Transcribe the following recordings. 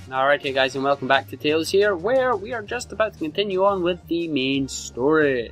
Alrighty guys, and welcome back to Tales here, where we are just about to continue on with the main story.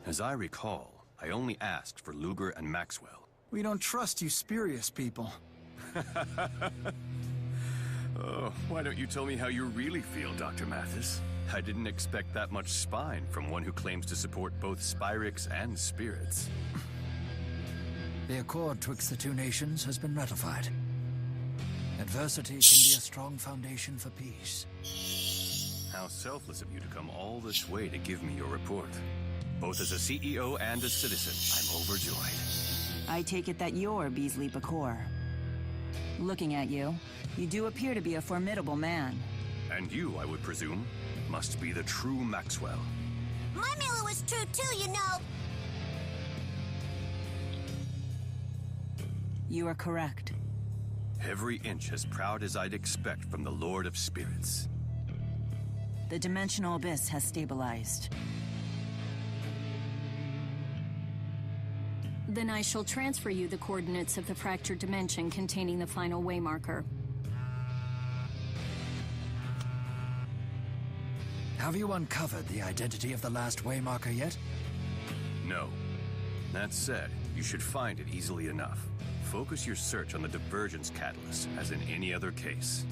As I recall, I only asked for Luger and Maxwell. We don't trust you spurious people. Oh, why don't you tell me how you really feel, Dr. Mathis? I didn't expect that much spine from one who claims to support both Spyrix and spirits. The accord twixt the two nations has been ratified. Adversity can be a strong foundation for peace. How selfless of you to come all this way to give me your report. Both as a CEO and a citizen, I'm overjoyed. I take it that you're Beasley Bakor. Looking at you, you do appear to be a formidable man. And you, I would presume, must be the true Maxwell. My Miller was true too, you know. You are correct. Every inch as proud as I'd expect from the Lord of Spirits. The dimensional abyss has stabilized. Then I shall transfer you the coordinates of the fractured dimension containing the final waymarker. Have you uncovered the identity of the last waymarker yet? No. That said, you should find it easily enough. Focus your search on the divergence catalyst, as in any other case.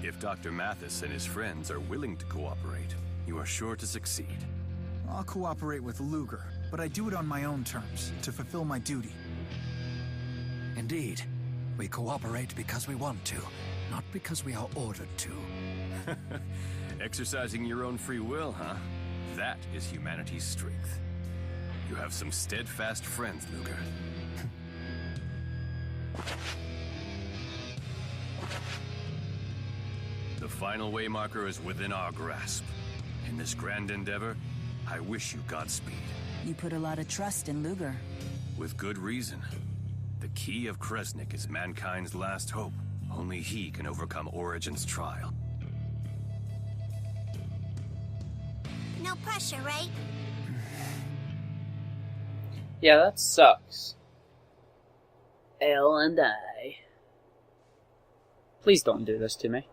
If Dr. Mathis and his friends are willing to cooperate, you are sure to succeed. I'll cooperate with Luger, but I do it on my own terms, to fulfill my duty. Indeed. We cooperate because we want to, not because we are ordered to. Exercising your own free will, huh? That is humanity's strength. You have some steadfast friends, Luger. The final waymarker is within our grasp. In this grand endeavor, I wish you Godspeed. You put a lot of trust in Luger. With good reason. The key of Kresnik is mankind's last hope. Only he can overcome Origin's trial. No pressure, right? Yeah, that sucks. L and I. Please don't do this to me.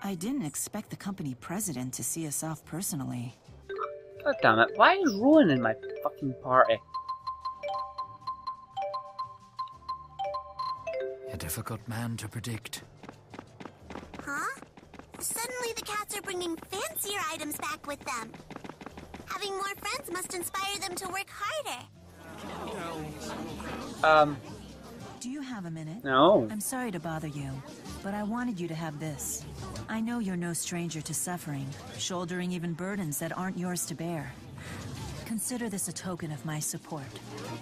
I didn't expect the company president to see us off personally. God damn it, why is Rowan in my fucking party? A difficult man to predict. Huh? Suddenly the cats are bringing fancier items back with them. Having more friends must inspire them to work harder. Do you have a minute? No. I'm sorry to bother you, but I wanted you to have this. I know you're no stranger to suffering, shouldering even burdens that aren't yours to bear. Consider this a token of my support.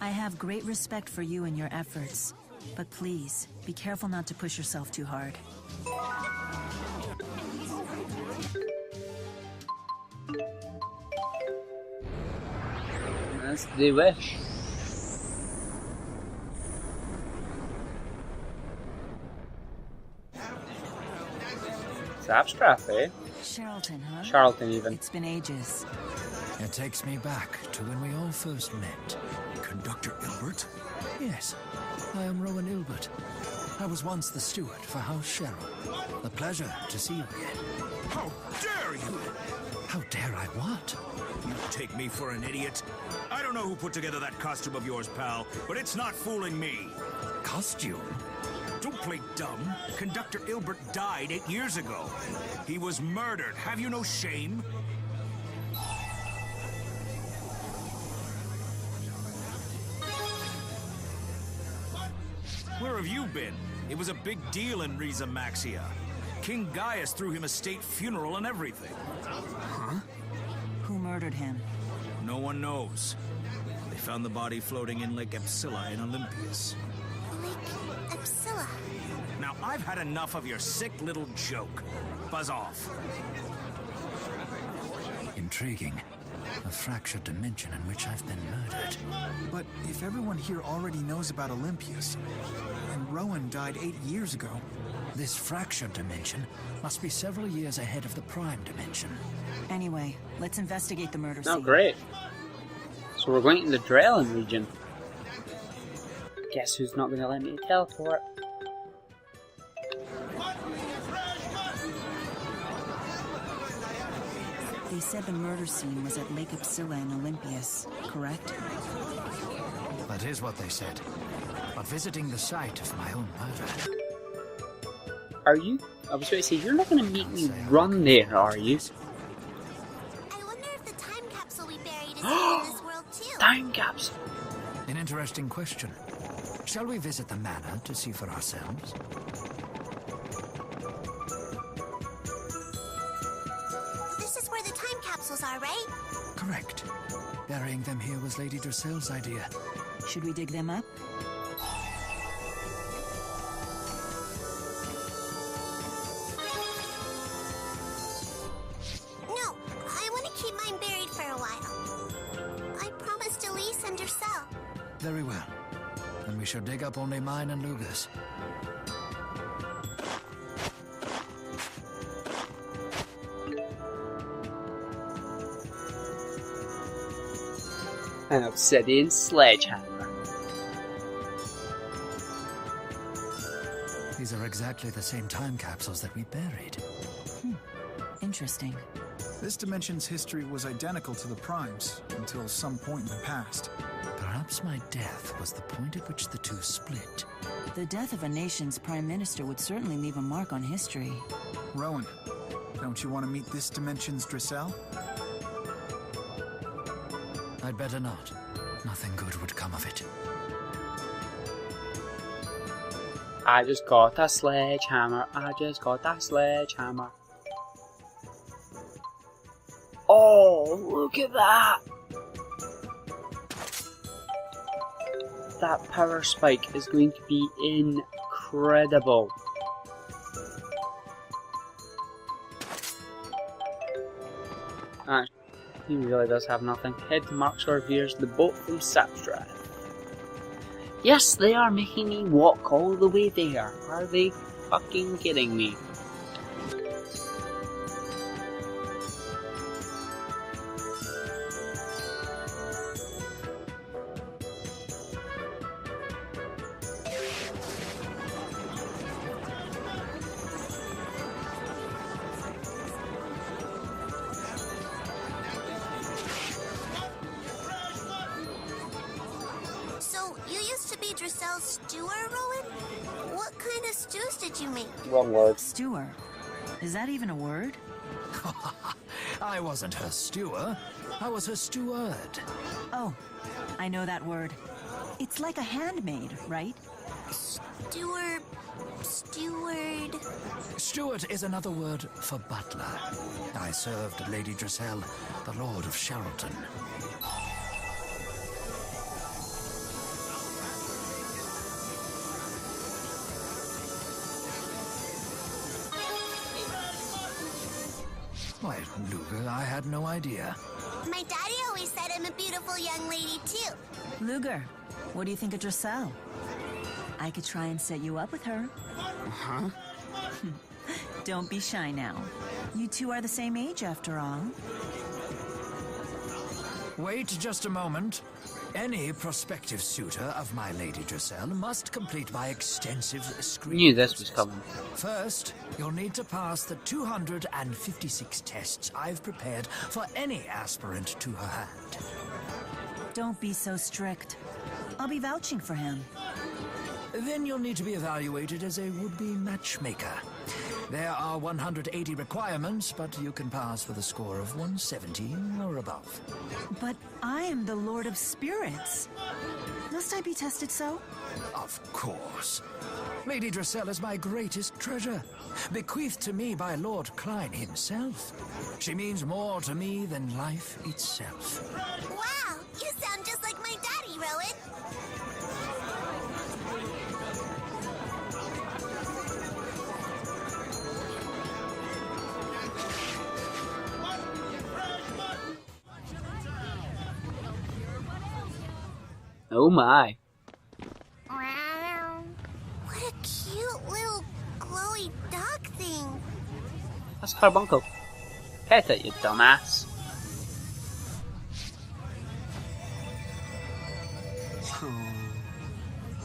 I have great respect for you and your efforts, but please, be careful not to push yourself too hard. That's the wish. It's abstract, eh? Charlton, huh? Charlton, even. It's been ages. It takes me back to when we all first met. Conductor Ilbert? Yes, I am Rowan Ilbert. I was once the steward for House Cheryl. A pleasure to see you again. How dare you! How dare I what? You take me for an idiot? I don't know who put together that costume of yours, pal, but it's not fooling me. Costume? Don't play dumb. Conductor Ilbert died 8 years ago. He was murdered. Have you no shame? Where have you been? It was a big deal in Riza Maxia. King Gaius threw him a state funeral and everything. Huh? Who murdered him? No one knows. They found the body floating in Lake Xillia in Olympias. Lake Xillia. Now, I've had enough of your sick little joke. Buzz off. Intriguing. A fractured dimension in which I've been murdered. But if everyone here already knows about Olympius, and Rowan died 8 years ago... This fractured dimension must be several years ahead of the prime dimension. Anyway, let's investigate the murder scene. Oh, great. So we're going to the Drellin region. Guess who's not going to let me teleport? They said the murder scene was at Lake Xillia in Olympius, correct? That is what they said. But visiting the site of my own murder... Are you? I was going to say, you're not going to make me run there, are you? I wonder if the time capsule we buried is in this world too. Time capsule. An interesting question. Shall we visit the manor to see for ourselves? This is where the time capsules are, right? Correct. Burying them here was Lady Drisell's idea. Should we dig them up? No, I want to keep mine buried for a while. I promised Elise and Drissel. Very well. Then we shall dig up only mine and Luger's. An obsidian sledgehammer. These are exactly the same time capsules that we buried. Interesting. This dimension's history was identical to the Prime's until some point in the past. Perhaps my death was the point at which the two split. The death of a nation's prime minister would certainly leave a mark on history. Rowan, don't you want to meet this dimension's Drissel? I'd better not. Nothing good would come of it. I just got a sledgehammer. I just got a sledgehammer. Oh, look at that! That power spike is going to be incredible. He really does have nothing. Head to Markshore veers the boat from Sapstrad. Yes, they are making me walk all the way there. Are they fucking kidding me? So, you used to be Drissel's steward, Rowan? What kind of stews did you make? Wrong word. Steward. Is that even a word? I wasn't her stewer. I was her steward. Oh, I know that word. It's like a handmaid, right? Steward... Steward is another word for butler. I served Lady Drissel, the Lord of Sherrilton. Why, Luger, I had no idea. My daddy always said I'm a beautiful young lady, too. Luger, what do you think of Drissel? I could try and set you up with her. Huh? Don't be shy now. You two are the same age, after all. Wait just a moment. Any prospective suitor of my Lady Drissel must complete my extensive screening. Knew this was coming. First, you'll need to pass the 256 tests I've prepared for any aspirant to her hand. Don't be so strict. I'll be vouching for him. Then you'll need to be evaluated as a would-be matchmaker. There are 180 requirements, but you can pass with a score of 170 or above. But I am the Lord of Spirits. Must I be tested so? Of course. Lady Drissel is my greatest treasure, bequeathed to me by Lord Klein himself. She means more to me than life itself. Wow, you sound just like my daddy, Rowan. Oh my. What a cute little glowy dog thing. That's Carbuncle. Pet it, you dumbass.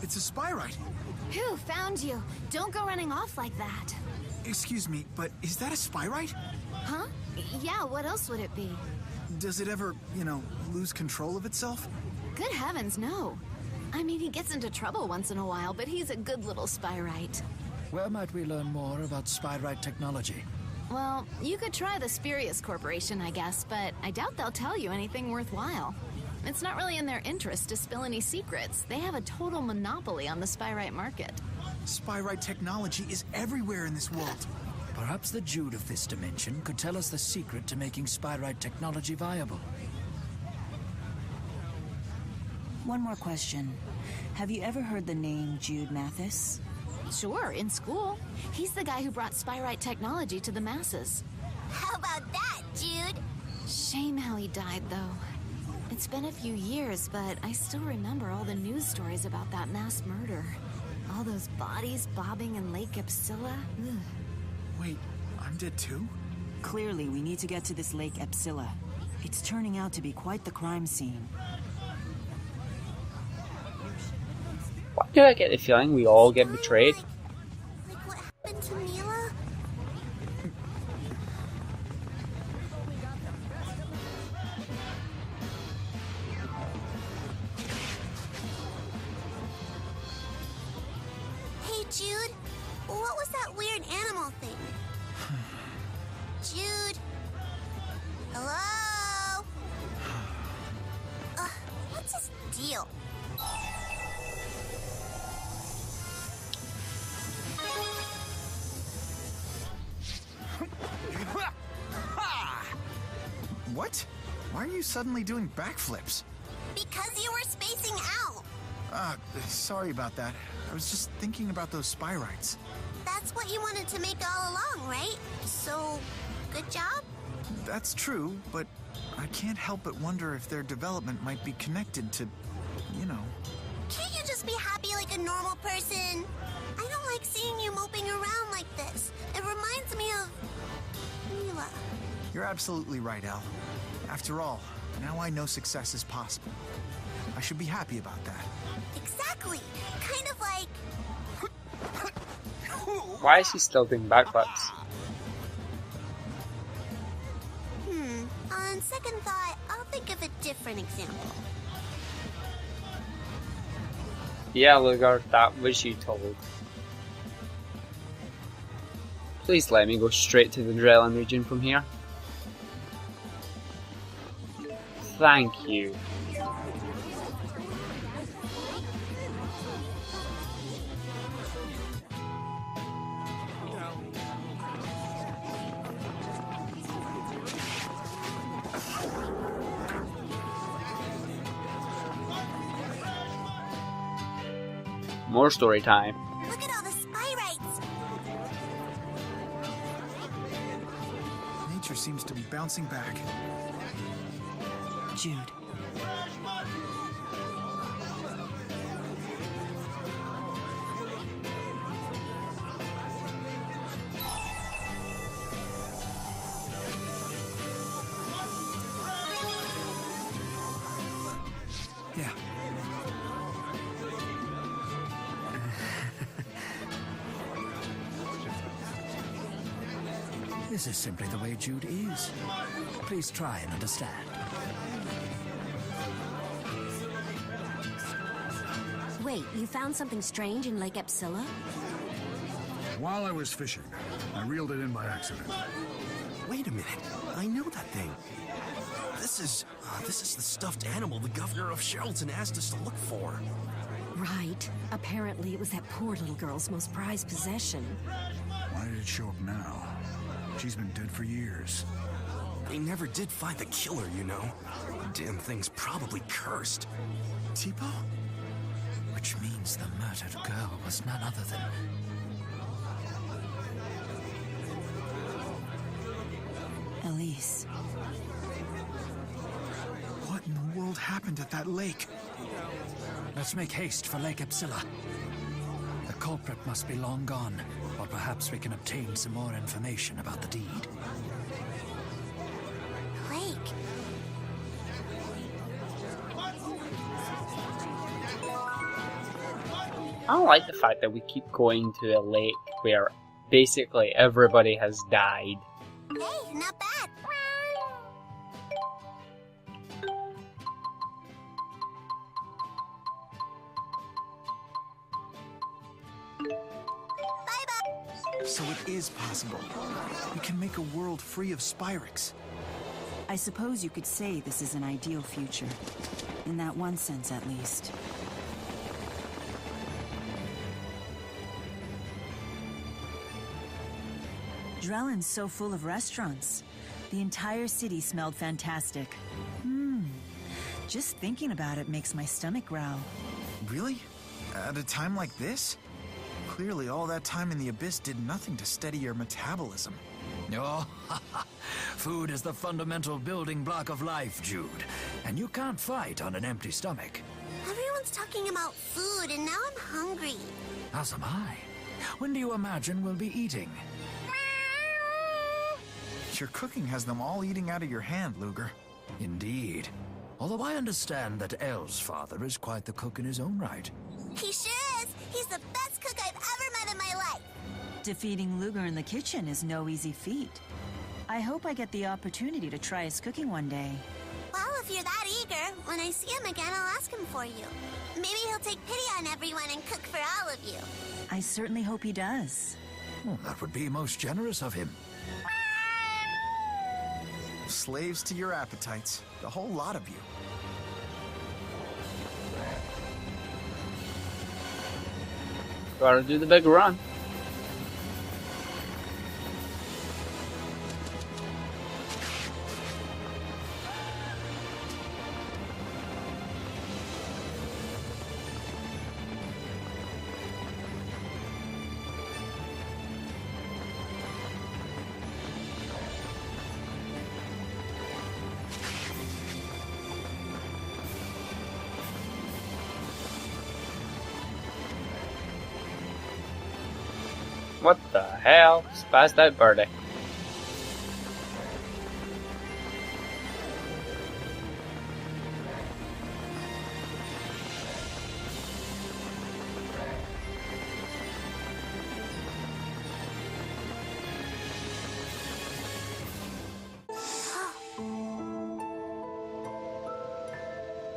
It's a spyrite. Whew, found you. Don't go running off like that. Excuse me, but is that a spyrite? Huh? Yeah, what else would it be? Does it ever, lose control of itself? Good heavens, no. I mean, he gets into trouble once in a while, but he's a good little spyrite. Where might we learn more about spyrite technology? Well, you could try the Spurious Corporation, I guess, but I doubt they'll tell you anything worthwhile. It's not really in their interest to spill any secrets. They have a total monopoly on the spyrite market. Spyrite technology is everywhere in this world. Perhaps the Jude of this dimension could tell us the secret to making spyrite technology viable. One more question. Have you ever heard the name Jude Mathis? Sure, in school. He's the guy who brought spyrite technology to the masses. How about that, Jude? Shame how he died, though. It's been a few years, but I still remember all the news stories about that mass murder. All those bodies bobbing in Lake Xillia. Ugh. Wait, I'm dead too? Clearly, we need to get to this Lake Xillia. It's turning out to be quite the crime scene. Why do I get the feeling we all get betrayed? Like what happened to Mila? Hey, Jude. What was that weird animal thing? Jude? Hello? What's his deal? What? Why are you suddenly doing backflips? Because you were spacing out. Sorry about that. I was just thinking about those spyrites. That's what you wanted to make all along, right? So, good job? That's true, but I can't help but wonder if their development might be connected to, Can't you just be happy like a normal person? I don't like seeing you moping around like this. It reminds me of Mila. You're absolutely right, Elle. After all, now I know success is possible. I should be happy about that. Exactly. Kind of like... Why is he still doing backflips? On second thought, I'll think of a different example. Yeah, Lugar, that was you told. Please let me go straight to the Drellin region from here. Thank you. More story time. Look at all the spyrites. Nature seems to be bouncing back. Jude. Yeah. This is simply the way Jude is. Please try and understand. Wait, you found something strange in Lake Xillia? While I was fishing, I reeled it in by accident. Wait a minute. I know that thing. This is the stuffed animal the governor of Sheraldton asked us to look for. Right. Apparently it was that poor little girl's most prized possession. Why did it show up now? She's been dead for years. They never did find the killer, you know. Damn thing's probably cursed. Tipo? Which means the murdered girl was none other than... Elise. What in the world happened at that lake? Let's make haste for Lake Xillia. The culprit must be long gone, or perhaps we can obtain some more information about the deed. Lake. I don't like the fact that we keep going to a lake where basically everybody has died. Hey, not bad. Bye-bye. So it is possible. We can make a world free of Spyrex. I suppose you could say this is an ideal future. In that one sense, at least. Drellin's so full of restaurants. The entire city smelled fantastic. Just thinking about it makes my stomach growl. Really? At a time like this? Clearly all that time in the Abyss did nothing to steady your metabolism. Oh, food is the fundamental building block of life, Jude. And you can't fight on an empty stomach. Everyone's talking about food, and now I'm hungry. As am I. When do you imagine we'll be eating? Your cooking has them all eating out of your hand, Luger. Indeed. Although I understand that Elle's father is quite the cook in his own right. He sure is. He's the best cook I've ever met in my life. Defeating Luger in the kitchen is no easy feat. I hope I get the opportunity to try his cooking one day. Well, if you're that eager, when I see him again, I'll ask him for you. Maybe he'll take pity on everyone and cook for all of you. I certainly hope he does. Well, that would be most generous of him. Slaves to your appetites. The whole lot of you. Gotta do the big run. What the hell? Spazzed out birdie.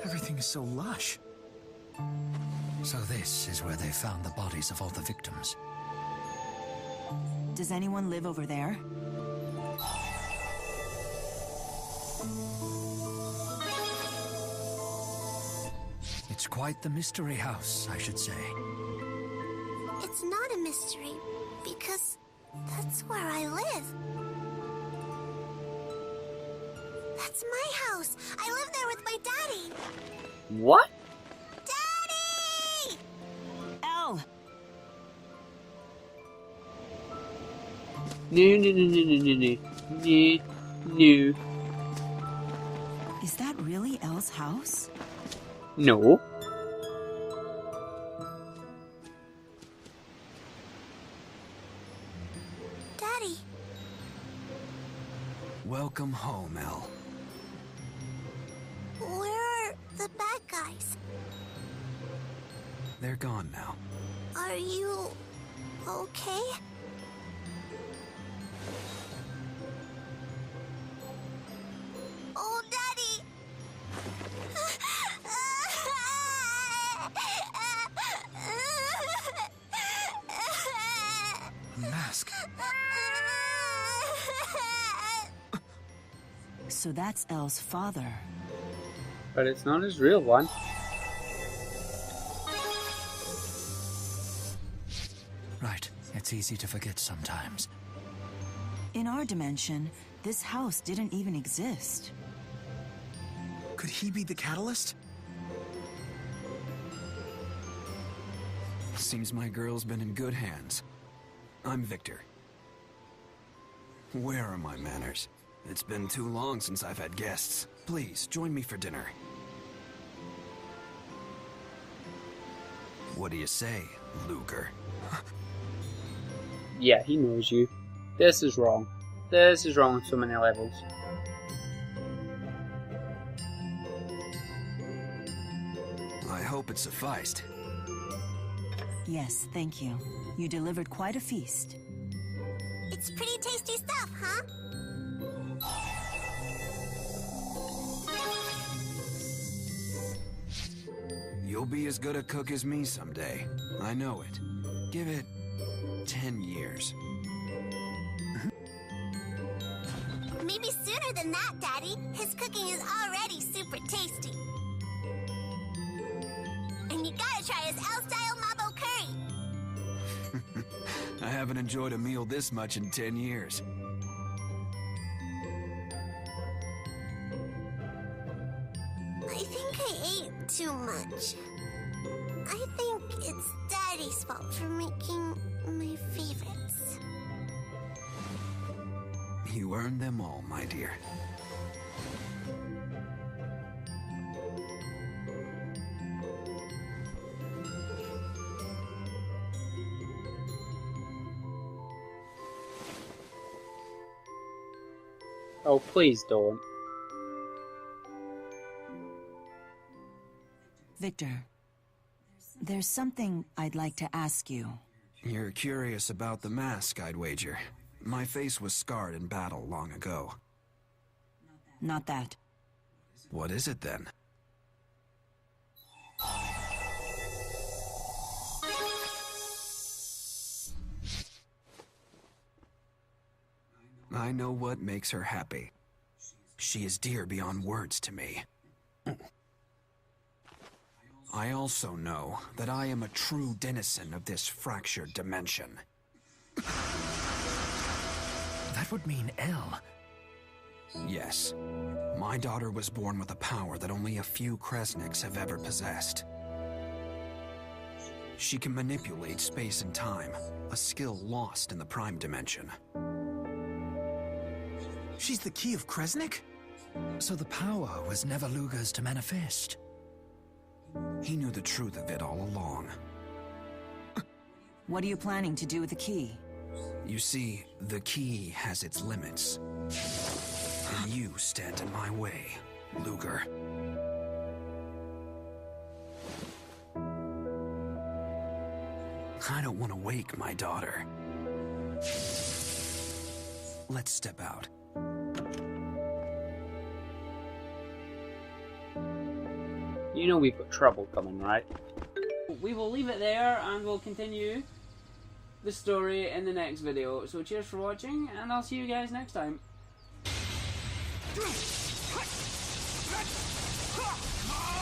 Everything is so lush. So this is where they found the bodies of all the victims. Does anyone live over there? It's quite the mystery house, I should say. It's not a mystery, because that's where I live. That's my house. I live there with my daddy. What? Daddy! Elle! No. Is that really Elle's house? No. Daddy. Welcome home, Elle. Where are the bad guys? They're gone now. Are you okay? Oh, Daddy! Mask. So that's Elle's father. But it's not his real one. Right, it's easy to forget sometimes. In our dimension, this house didn't even exist. Could he be the catalyst? Seems my girl's been in good hands. I'm Victor. Where are my manners? It's been too long since I've had guests. Please, join me for dinner. What do you say, Luger? Yeah, he knows you. This is wrong. This is wrong on so many levels. I hope it sufficed. Yes, thank you. You delivered quite a feast. It's pretty tasty stuff, huh? You'll be as good a cook as me someday. I know it. Give it 10 years. Maybe sooner than that, Daddy. His cooking is already super tasty. And you gotta try his L-style Mabo curry. I haven't enjoyed a meal this much in 10 years. I think I ate too much. I think it's Daddy's fault for making my favorites. You earned them all, my dear. Oh, please don't. Victor, there's something I'd like to ask you. You're curious about the mask, I'd wager. My face was scarred in battle long ago. Not that. What is it then? I know what makes her happy. She is dear beyond words to me. I also know that I am a true denizen of this fractured dimension. That would mean L. Yes. My daughter was born with a power that only a few Kresniks have ever possessed. She can manipulate space and time, a skill lost in the Prime Dimension. She's the key of Kresnik? So the power was never Luger's to manifest. He knew the truth of it all along. What are you planning to do with the key? You see, the key has its limits. And you stand in my way, Luger. I don't want to wake my daughter. Let's step out. You know we've got trouble coming, right? We will leave it there and we'll continue the story in the next video. So cheers for watching and I'll see you guys next time. Come on!